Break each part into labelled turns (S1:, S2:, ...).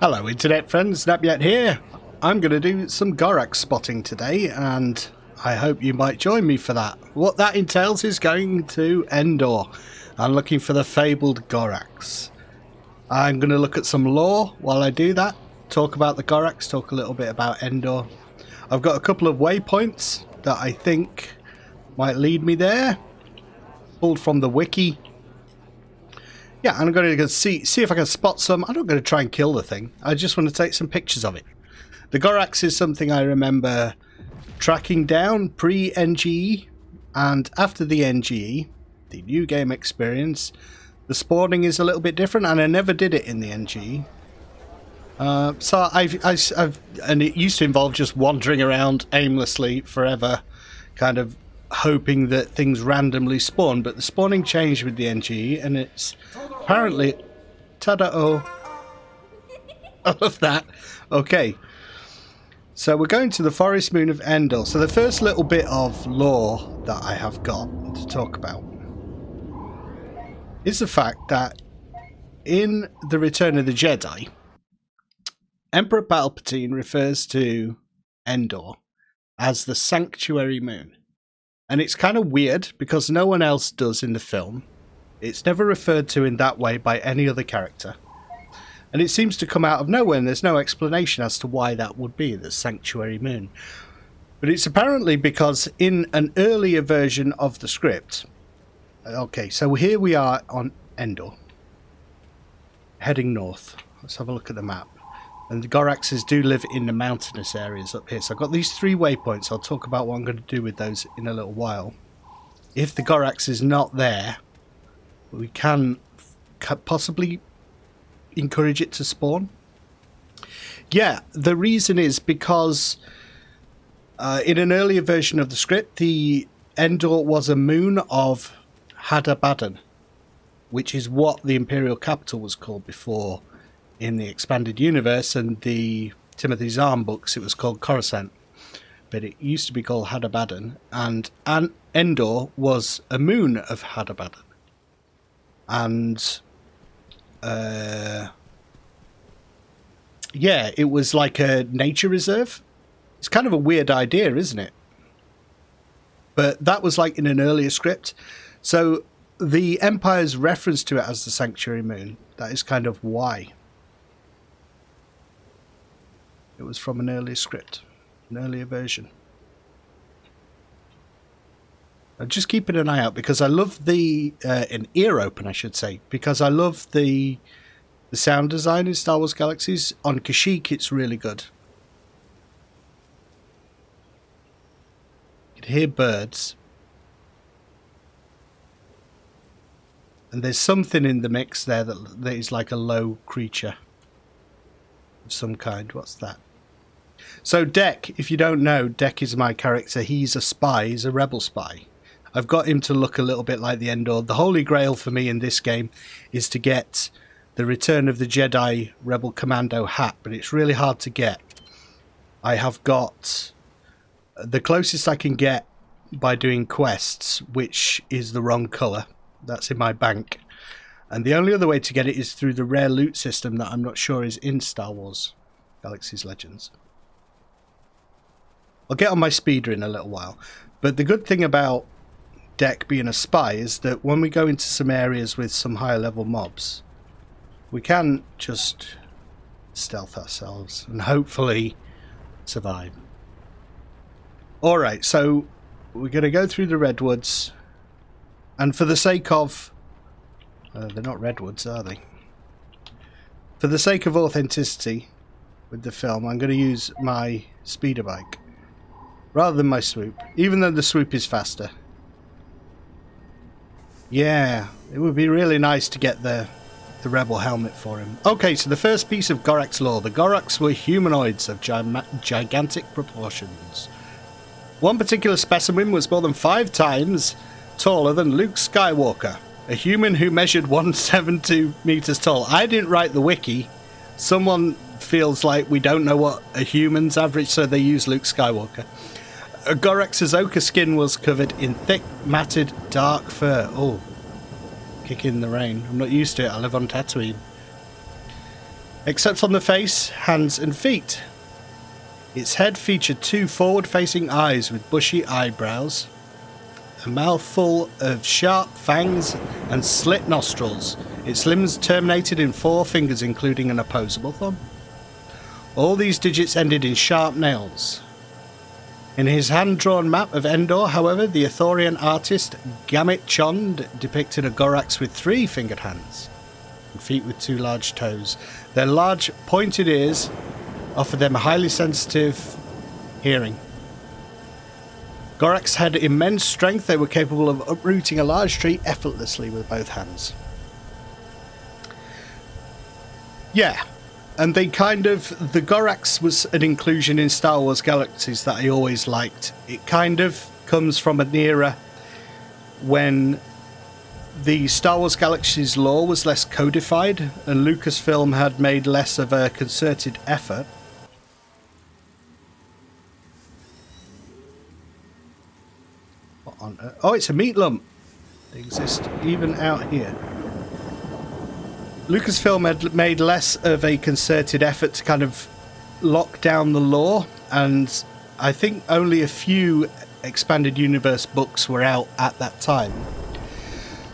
S1: Hello internet friends, Napyet here. I'm going to do some Gorax spotting today and I hope you might join me for that. What that entails is going to Endor and looking for the fabled Gorax. I'm going to look at some lore while I do that, talk about the Gorax, talk a little bit about Endor. I've got a couple of waypoints that I think might lead me there, pulled from the wiki. Yeah, I'm going to go see if I can spot some. I'm not going to try and kill the thing. I just want to take some pictures of it. The Gorax is something I remember tracking down pre-NGE, and after the NGE, the new game experience, the spawning is a little bit different, and I never did it in the NGE. And it used to involve just wandering around aimlessly forever, kind of hoping that things randomly spawn, but the spawning changed with the NGE, and it's apparently ta-da-oh. I love that. Okay, so we're going to the forest moon of Endor. So the first little bit of lore that I have got to talk about is the fact that in The Return of the Jedi, Emperor Palpatine refers to Endor as the sanctuary moon. And it's kind of weird because no one else does in the film. It's never referred to in that way by any other character. And it seems to come out of nowhere, and there's no explanation as to why that would be, the sanctuary moon. But it's apparently because in an earlier version of the script... Okay, so here we are on Endor, heading north. Let's have a look at the map. And the Goraxes do live in the mountainous areas up here. So I've got these 3 waypoints. I'll talk about what I'm going to do with those in a little while. If the Gorax is not there, we can possibly encourage it to spawn. Yeah, the reason is because in an earlier version of the script, the Endor was a moon of Hadabadan, which is what the Imperial capital was called before. In the expanded universe and the Timothy Zahn books, it was called Coruscant, but it used to be called Hadabadan, and Endor was a moon of Hadabadan. And yeah, it was like a nature reserve. It's kind of a weird idea, isn't it? But that was like in an earlier script. So the Empire's reference to it as the sanctuary moon, that is kind of why. It was from an earlier script, an earlier version. I'm just keeping an eye out because I love the an ear open, I should say, because I love the sound design in Star Wars Galaxies. On Kashyyyk, it's really good. You can hear birds, and there's something in the mix there that is like a low creature of some kind. What's that? So Dek, if you don't know, Dek is my character. He's a spy. He's a rebel spy. I've got him to look a little bit like the Endor. The holy grail for me in this game is to get the Return of the Jedi Rebel Commando hat, but it's really hard to get. I have got the closest I can get by doing quests, which is the wrong colour. That's in my bank. And the only other way to get it is through the rare loot system that I'm not sure is in Star Wars Galaxy's Legends. I'll get on my speeder in a little while. But the good thing about Dek being a spy is that when we go into some areas with some higher level mobs, we can just stealth ourselves and hopefully survive. Alright, so we're going to go through the redwoods. And for the sake of... they're not redwoods, are they? For the sake of authenticity with the film, I'm going to use my speeder bike rather than my swoop, even though the swoop is faster. Yeah, it would be really nice to get the rebel helmet for him. Okay, so the first piece of Gorax lore. The Gorax were humanoids of gigantic proportions. One particular specimen was more than 5 times taller than Luke Skywalker, a human who measured 172 meters tall. I didn't write the wiki. Someone feels like we don't know what a human's average, so they use Luke Skywalker. Gorax's ochre skin was covered in thick, matted, dark fur. Oh, kick in the rain. I'm not used to it. I live on Tatooine. except on the face, hands and feet. Its head featured 2 forward-facing eyes with bushy eyebrows, a mouthful of sharp fangs and slit nostrils. Its limbs terminated in 4 fingers, including an opposable thumb. All these digits ended in sharp nails. In his hand-drawn map of Endor, however, the Ithorian artist Gamit Chond depicted a Gorax with 3 fingered hands and feet with 2 large toes. Their large, pointed ears offer them a highly sensitive hearing. Gorax had immense strength. They were capable of uprooting a large tree effortlessly with both hands. Yeah, and they kind of... The Gorax was an inclusion in Star Wars Galaxies that I always liked. It kind of comes from an era when the Star Wars Galaxies lore was less codified and Lucasfilm had made less of a concerted effort. Oh, it's a meat lump. They exist even out here. Lucasfilm had made less of a concerted effort to kind of lock down the lore, and I think only a few expanded universe books were out at that time.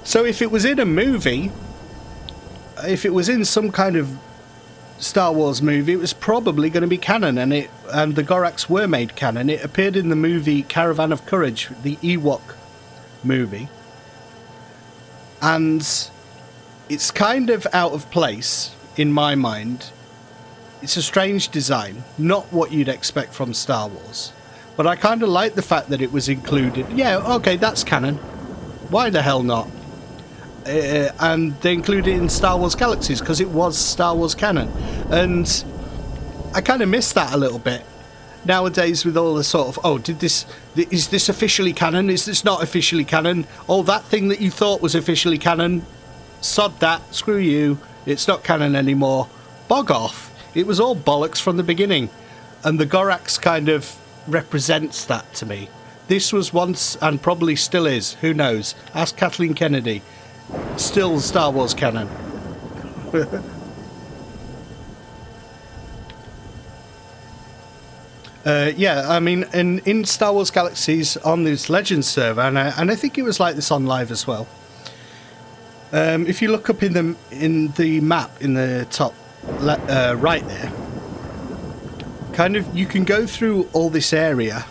S1: So if it was in a movie, if it was in some kind of Star Wars movie, it was probably going to be canon, and the Gorax were made canon. It appeared in the movie Caravan of Courage, the Ewok movie, and it's kind of out of place in my mind. It's a strange design, not what you'd expect from Star Wars, but I kind of like the fact that it was included. Yeah, okay, that's canon. Why the hell not? And they included it in Star Wars Galaxies because it was Star Wars canon, and I kind of miss that a little bit nowadays with all the sort of, oh, is this officially canon, is this not officially canon, oh, that thing that you thought was officially canon, sod that, screw you, it's not canon anymore, bog off. It was all bollocks from the beginning, and the Gorax kind of represents that to me. This was once, and probably still is, who knows, ask Kathleen Kennedy. Still Star Wars canon. Yeah, I mean, in Star Wars Galaxies on this Legends server, and I think it was like this on live as well. If you look up in the map in the top right there, kind of you can go through all this area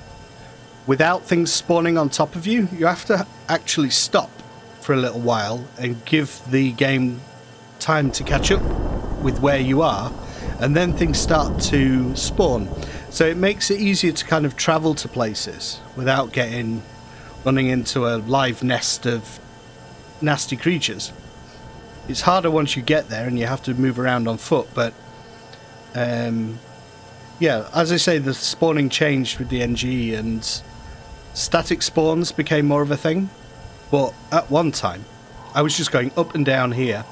S1: without things spawning on top of you. You have to actually stop for a little while and give the game time to catch up with where you are, and then things start to spawn. So it makes it easier to kind of travel to places without running into a live nest of nasty creatures. It's harder once you get there and you have to move around on foot, but yeah, as I say, the spawning changed with the NG and static spawns became more of a thing. But at one time, I was just going up and down here,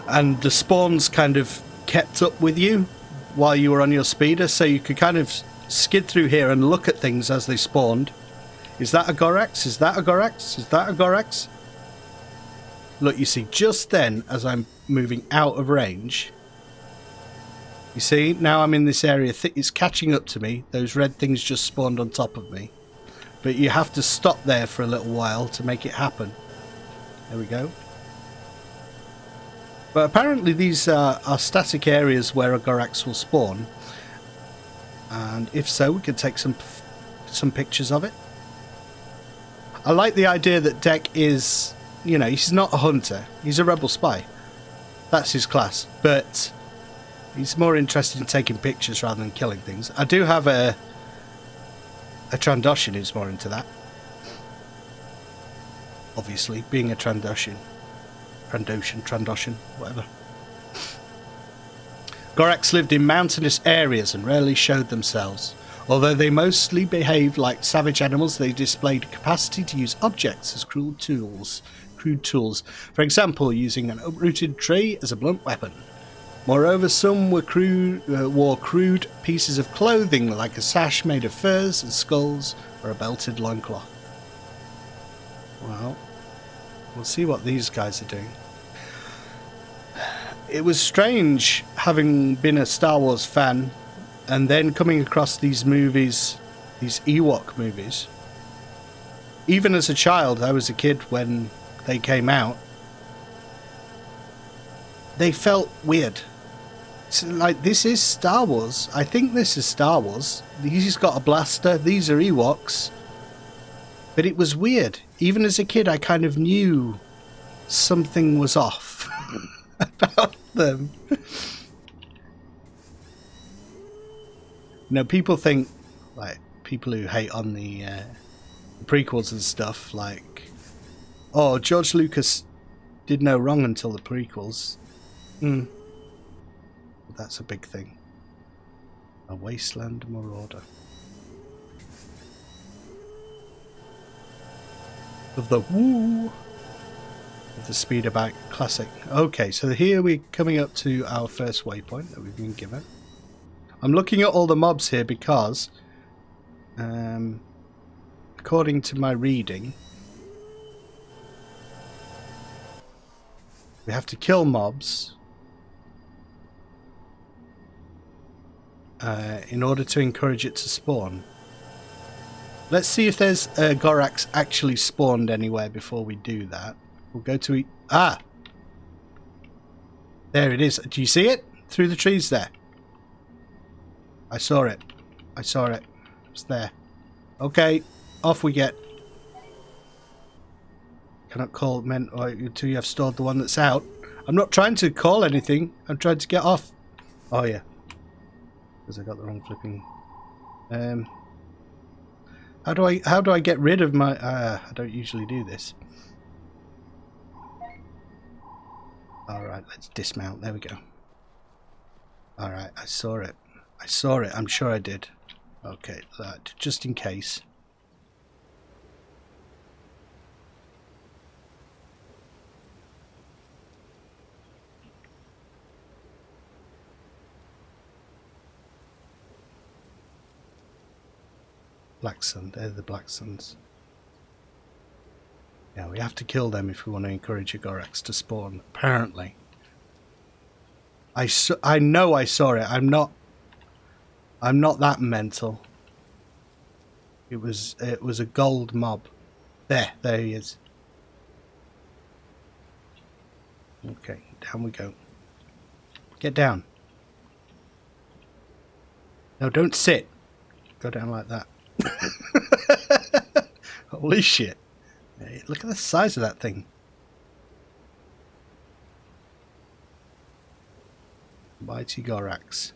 S1: and the spawns kind of kept up with you while you were on your speeder, so you could kind of skid through here and look at things as they spawned. Is that a Gorax? Is that a Gorax? Is that a Gorax? Look, you see, just then, as I'm moving out of range, you see, now I'm in this area, it's catching up to me. Those red things just spawned on top of me. But you have to stop there for a little while to make it happen. There we go. But apparently these are static areas where a Gorax will spawn. And if so, we could take some pictures of it. I like the idea that Deck is, you know, he's not a hunter. He's a rebel spy. That's his class. But he's more interested in taking pictures rather than killing things. I do have a Trandoshan who's more into that. Obviously, being a Trandoshan, whatever. Gorax lived in mountainous areas and rarely showed themselves. Although they mostly behaved like savage animals, they displayed a capacity to use objects as crude tools. For example, using an uprooted tree as a blunt weapon. Moreover, some wore crude pieces of clothing like a sash made of furs and skulls or a belted loincloth. Well, we'll see what these guys are doing. it was strange having been a Star Wars fan and then coming across these movies, these Ewok movies. Even as a child, I was a kid when they came out. They felt weird. It's like, this is Star Wars. I think this is Star Wars. He's got a blaster. These are Ewoks. But it was weird. Even as a kid, I kind of knew something was off about them. People think, like, people who hate on the prequels and stuff, like, oh, George Lucas did no wrong until the prequels. That's a big thing. A wasteland marauder. Of the woo! Of the speeder bike classic. Okay, so here we're coming up to our first waypoint that we've been given. I'm looking at all the mobs here because, according to my reading, we have to kill mobs in order to encourage it to spawn. Let's see if there's a Gorax actually spawned anywhere before we do that. We'll go to there it is. Do you see it? Through the trees there. I saw it. I saw it. It's there. Okay, off we get. Cannot call men until you have stored the one that's out. I'm not trying to call anything. I'm trying to get off. Oh yeah. Because I got the wrong flipping. How do I get rid of my? I don't usually do this. All right, let's dismount. There we go. All right, I saw it. I saw it. I'm sure I did. Okay, just in case. Black Sun, they're the Black Suns. Yeah, we have to kill them if we want to encourage a Gorax to spawn, apparently. I know I saw it. I'm not that mental. It was a gold mob. There he is. Okay, down we go. Get down. No, don't sit. Go down like that. Holy shit. Hey, look at the size of that thing. Mighty Gorax.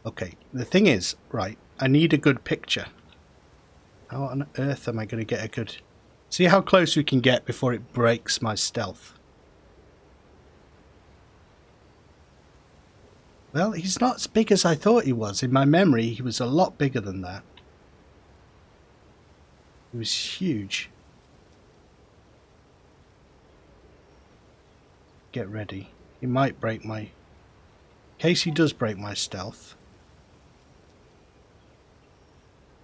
S1: Okay, the thing is, right, I need a good picture. How on earth am I going to get a good... See how close we can get before it breaks my stealth. Well, he's not as big as I thought he was. In my memory, he was a lot bigger than that. He was huge. Get ready. He might break my... In case he does break my stealth.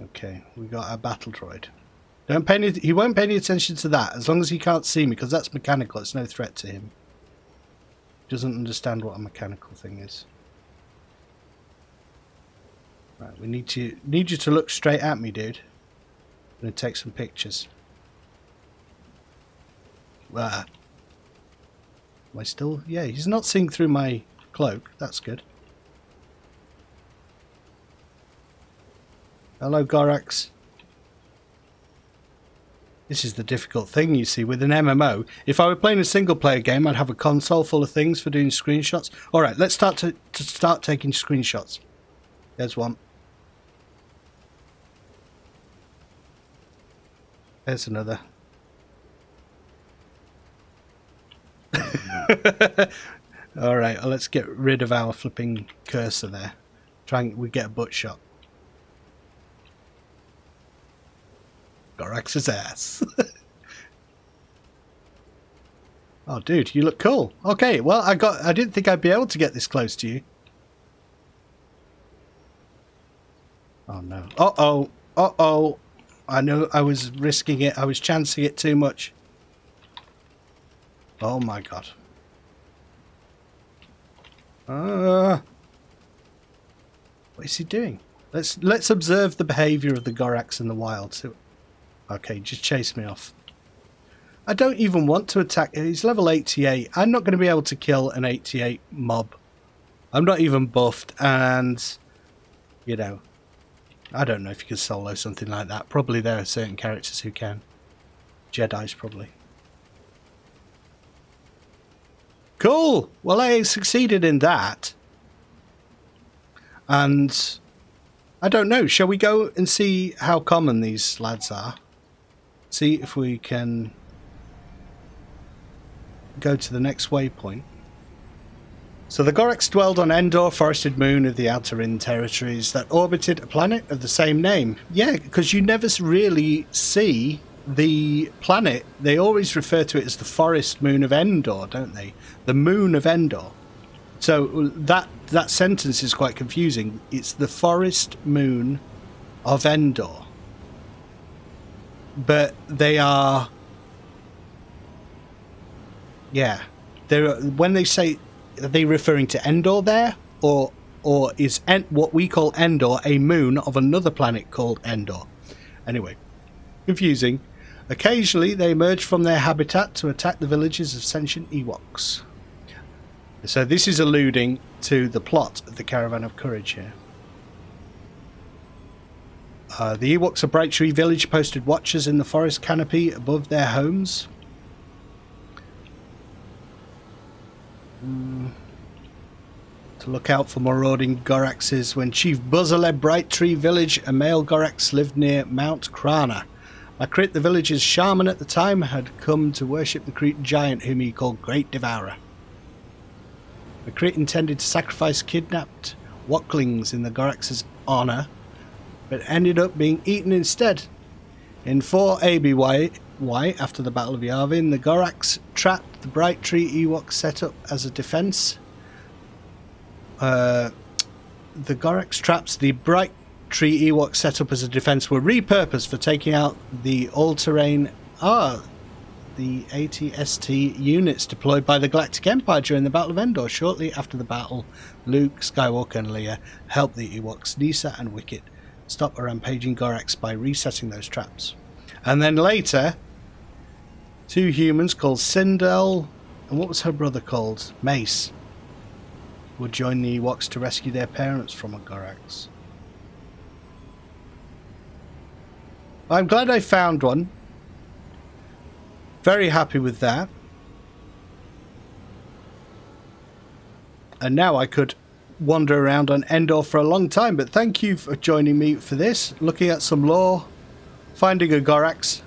S1: Okay, we got our battle droid. Don't pay any... He won't pay any attention to that as long as he can't see me, because that's mechanical. It's no threat to him. He doesn't understand what a mechanical thing is. Right, we need you to look straight at me, dude. I'm going to take some pictures. Am I still... Yeah, he's not seeing through my cloak. That's good. Hello, Gorax. This is the difficult thing, you see, with an MMO. If I were playing a single-player game, I'd have a console full of things for doing screenshots. All right, let's start to start taking screenshots. There's one. There's another. All right, well, let's get rid of our flipping cursor there. We get a butt shot. Gorax's ass. Oh, dude, you look cool. Okay, well, I didn't think I'd be able to get this close to you. Oh no. Uh-oh. Uh-oh. I know I was risking it. I was chancing it too much. Oh my god. What is he doing? Let's observe the behaviour of the Gorax in the wild. So, okay, just chase me off. I don't even want to attack. He's level 88. I'm not going to be able to kill an 88 mob. I'm not even buffed, and you know, I don't know if you can solo something like that. Probably there are certain characters who can. Jedi's probably. Cool! Well, I succeeded in that. And I don't know, shall we go and see how common these lads are? See if we can go to the next waypoint. So the Gorax dwelled on Endor, forested moon of the Outer Rim territories that orbited a planet of the same name. Yeah, because you never really see the planet. They always refer to it as the forest moon of Endor, don't they? The moon of Endor. So that sentence is quite confusing. It's the forest moon of Endor. But they are... Yeah. When they say... Are they referring to Endor there? Or is what we call Endor a moon of another planet called Endor? Anyway, confusing. Occasionally they emerge from their habitat to attack the villages of sentient Ewoks. So this is alluding to the plot of the Caravan of Courage here. The Ewoks of Bright Tree Village posted watchers in the forest canopy above their homes. To look out for marauding Goraxes. When Chief Buzzer led Bright Tree Village, a male Gorax lived near Mount Krana. Makrit, the village's shaman at the time, had come to worship the Crete giant whom he called Great Devourer. Makrit intended to sacrifice kidnapped Woklings in the Gorax's honour, but ended up being eaten instead. In 4 ABY, after the Battle of Yavin, the Gorax trapped the Bright Tree Ewok set up as a defence. The Gorax traps the Bright Tree Ewok set up as a defence were repurposed for taking out the all-terrain the AT-ST units deployed by the Galactic Empire during the Battle of Endor. Shortly after the battle, Luke, Skywalker and Leia helped the Ewoks, Nisa and Wicket, stop a rampaging Gorax by resetting those traps. And then later, 2 humans called Sindel, and what was her brother called? Mace, would join the Ewoks to rescue their parents from a Gorax. I'm glad I found one. Very happy with that. And now I could wander around on Endor for a long time, but thank you for joining me for this. Looking at some lore, finding a Gorax.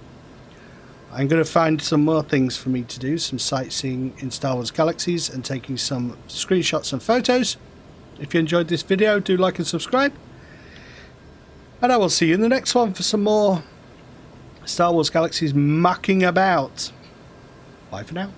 S1: I'm going to find some more things for me to do, some sightseeing in Star Wars Galaxies and taking some screenshots and photos. If you enjoyed this video, do like and subscribe. And I will see you in the next one for some more Star Wars Galaxies mucking about. Bye for now.